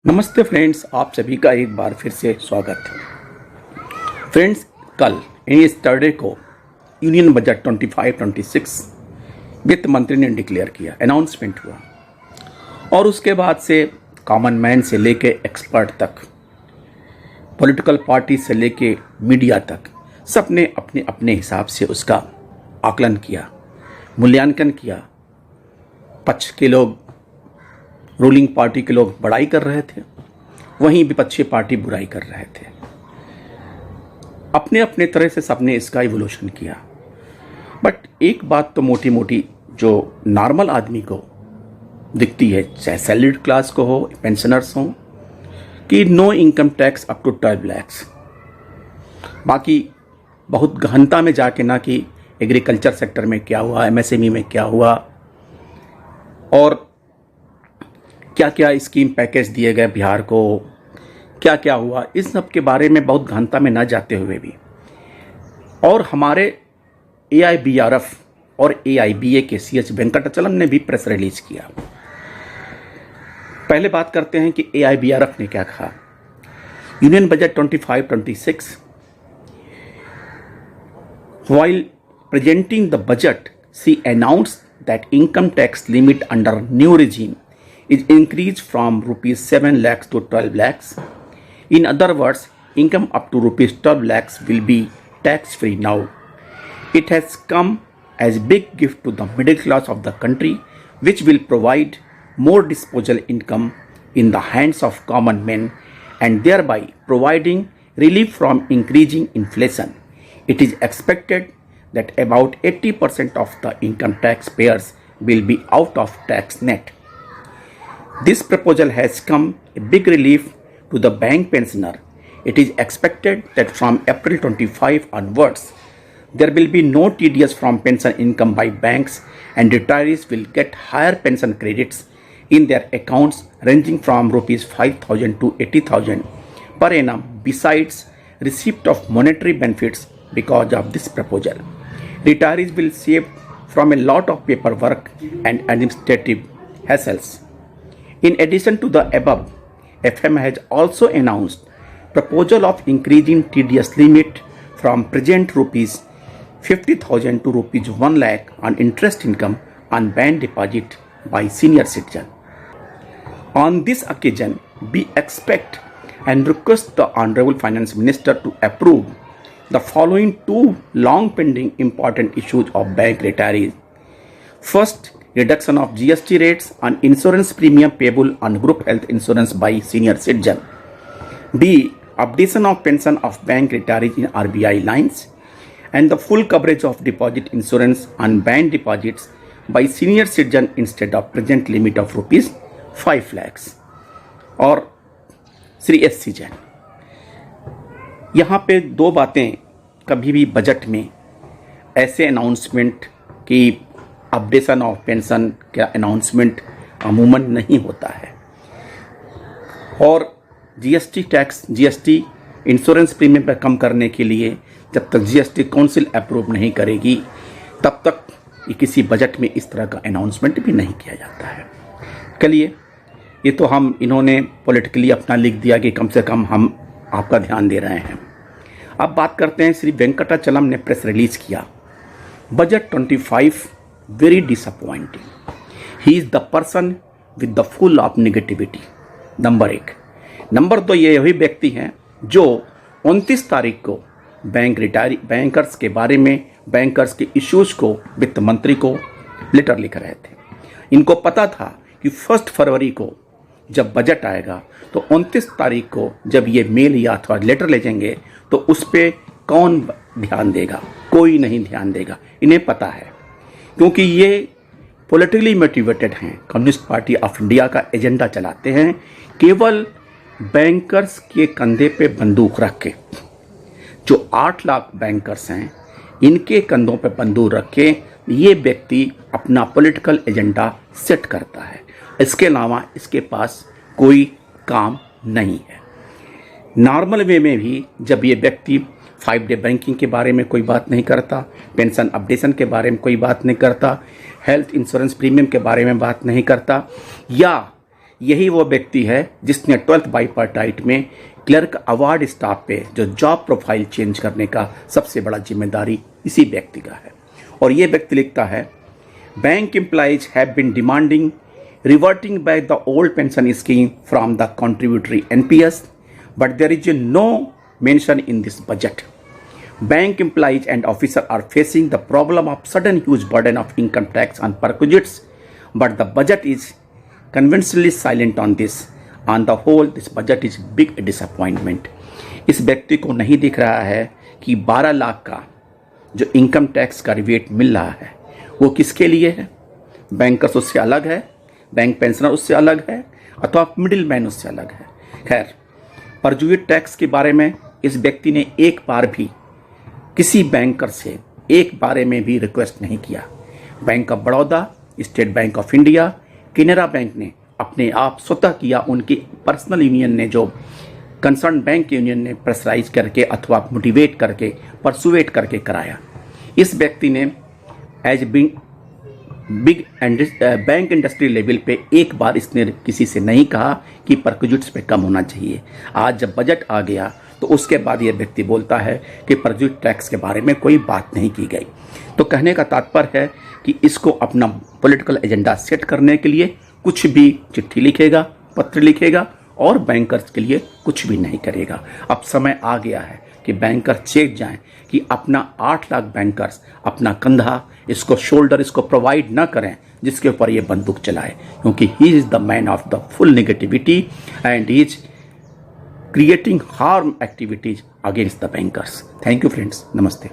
नमस्ते फ्रेंड्स, आप सभी का एक बार फिर से स्वागत है। फ्रेंड्स, कल यानी सैटरडे को यूनियन बजट 25-26 वित्त मंत्री ने डिक्लेयर किया, अनाउंसमेंट हुआ और उसके बाद से कॉमन मैन से लेके एक्सपर्ट तक, पॉलिटिकल पार्टी से लेके मीडिया तक, सबने अपने अपने हिसाब से उसका आकलन किया, मूल्यांकन किया। पक्ष के लोग, रूलिंग पार्टी के लोग बड़ाई कर रहे थे, वहीं विपक्षी पार्टी बुराई कर रहे थे। अपने अपने तरह से सबने इसका इवोल्यूशन किया। बट एक बात तो मोटी मोटी जो नॉर्मल आदमी को दिखती है, चाहे सैलरीड क्लास को हो, पेंशनर्स हो, कि no income tax up to 12 lakh. बाकी बहुत गहनता में जाके ना कि एग्रीकल्चर सेक्टर में क्या हुआ, एमएसएमई में क्या हुआ और क्या क्या स्कीम पैकेज दिए गए बिहार को, क्या क्या हुआ, इस सब के बारे में बहुत गहनता में न जाते हुए भी, और हमारे AIBRF और AIBA के CH वेंकटाचलम ने भी प्रेस रिलीज किया। पहले बात करते हैं कि AIBRF ने क्या कहा। Union budget 25-26 while presenting the budget, she announced that income tax limit under new regime is increased from rupees 7 lakhs to 12 lakhs. In other words, income up to rupees 12 lakhs will be tax free now. It has come as big gift to the middle class of the country, which will provide more disposable income in the hands of common men and thereby providing relief from increasing inflation. It is expected that about 80% of the income tax payers will be out of tax net. This proposal has come a big relief to the bank pensioner. It is expected that from April 25 onwards, there will be no TDS from pension income by banks and retirees will get higher pension credits in their accounts ranging from rupees 5,000 to 80,000 per annum besides receipt of monetary benefits because of this proposal. Retirees will save from a lot of paperwork and administrative hassles. In addition to the above, FM has also announced proposal of increasing TDS limit from present rupees 50,000 to rupees 1 lakh on interest income on bank deposit by senior citizen. On this occasion, we expect and request the Honorable Finance Minister to approve the following two long pending important issues of bank retirees. First, reduction of GST rates on insurance premium payable on group health insurance by senior citizen. B, updation of pension of bank retirees in RBI lines and the full coverage of deposit insurance on bank deposits by senior citizen instead of present limit of rupees 5 lakhs. और Shri SC Jain, यहाँ पे दो बातें कभी भी budget में ऐसे announcement की अपडेशन ऑफ पेंशन का अनाउंसमेंट अमूमन नहीं होता है, और GST इंश्योरेंस प्रीमियम पर कम करने के लिए जब तक GST काउंसिल अप्रूव नहीं करेगी तब तक ये किसी बजट में इस तरह का अनाउंसमेंट भी नहीं किया जाता है। चलिए, ये तो हम इन्होंने पॉलिटिकली अपना लिख दिया कि कम से कम हम आपका ध्यान दे रहे हैं। अब बात करते हैं, श्री वेंकटाचलम ने प्रेस रिलीज किया, budget 25 very disappointing. He is the person with the full of negativity. Number 1। Number 2, ये वही व्यक्ति हैं जो 29 तारीख को बैंकर्स के बारे में, बैंकर्स के इश्यूज को वित्त मंत्री को लेटर लिख रहे थे। इनको पता था कि 1 फरवरी को जब बजट आएगा तो 29 तारीख को जब ये मेल या अथवा लेटर ले जाएंगे तो उस पर कौन ध्यान देगा? कोई नहीं ध्यान देगा। इन्हें पता है, क्योंकि ये पॉलिटिकली मोटिवेटेड हैं, कम्युनिस्ट पार्टी ऑफ इंडिया का एजेंडा चलाते हैं। केवल बैंकर्स के कंधे पे बंदूक रख के, जो 8 लाख बैंकर्स हैं, इनके कंधों पे बंदूक रख के ये व्यक्ति अपना पॉलिटिकल एजेंडा सेट करता है। इसके अलावा इसके पास कोई काम नहीं है। नॉर्मल वे में भी जब ये व्यक्ति 5 डे बैंकिंग के बारे में कोई बात नहीं करता, पेंशन अपडेशन के बारे में कोई बात नहीं करता, हेल्थ इंश्योरेंस प्रीमियम के बारे में बात नहीं करता, या यही वो व्यक्ति है जिसने 12th बाइपार्टाइट में क्लर्क अवार्ड स्टाफ पे जो जॉब प्रोफाइल चेंज करने का सबसे बड़ा जिम्मेदारी इसी व्यक्ति का है। और ये व्यक्ति लिखता है, bank employees have been demanding reverting back the old pension scheme from the contributory NPS, but there is no mention in this budget. Bank employees and officers are facing the problem of sudden huge burden of income tax on perquisites, but the budget is conventionally silent on this. On the whole, this budget is big disappointment. इस व्यक्ति को नहीं दिख रहा है कि 12 लाख का जो इनकम टैक्स का रिबेट मिल रहा है वो किसके लिए है। बैंकर्स उससे अलग है, बैंक पेंशनर उससे अलग है, अथवा मिडिल मैन उससे अलग है। खैर, परजुएट टैक्स के बारे में इस व्यक्ति ने एक बार भी किसी बैंकर से एक बारे में भी रिक्वेस्ट नहीं किया। Bank of Baroda, state bank of India, Canara bank ने अपने आप स्वतः किया, उनकी पर्सनल यूनियन ने, जो कंसर्न बैंक यूनियन ने प्रेशराइज करके अथवा मोटिवेट करके परसुएट करके कराया। इस व्यक्ति ने as big bank industry level पे एक बार इसने किसी से नहीं कहा कि परक्विजिट्स पे कम होना चाहिए। आज जब बजट आ गया तो उसके बाद ये व्यक्ति बोलता है कि परक्विजिट टैक्स के बारे में कोई बात नहीं की गई। तो कहने का तात्पर्य है कि इसको अपना पॉलिटिकल एजेंडा सेट करने के लिए कुछ भी चिट्ठी लिखेगा, पत्र लिखेगा और बैंकर्स के लिए कुछ भी नहीं करेगा। अब समय आ गया है कि बैंकर चेक जाएं कि अपना 8 लाख बैंकर्स अपना कंधा, इसको शोल्डर, इसको प्रोवाइड ना करें जिसके ऊपर ये बंदूक चलाए, क्योंकि he is the man of the full negativity and he is creating harm activities against the bankers. Thank you friends. Namaste.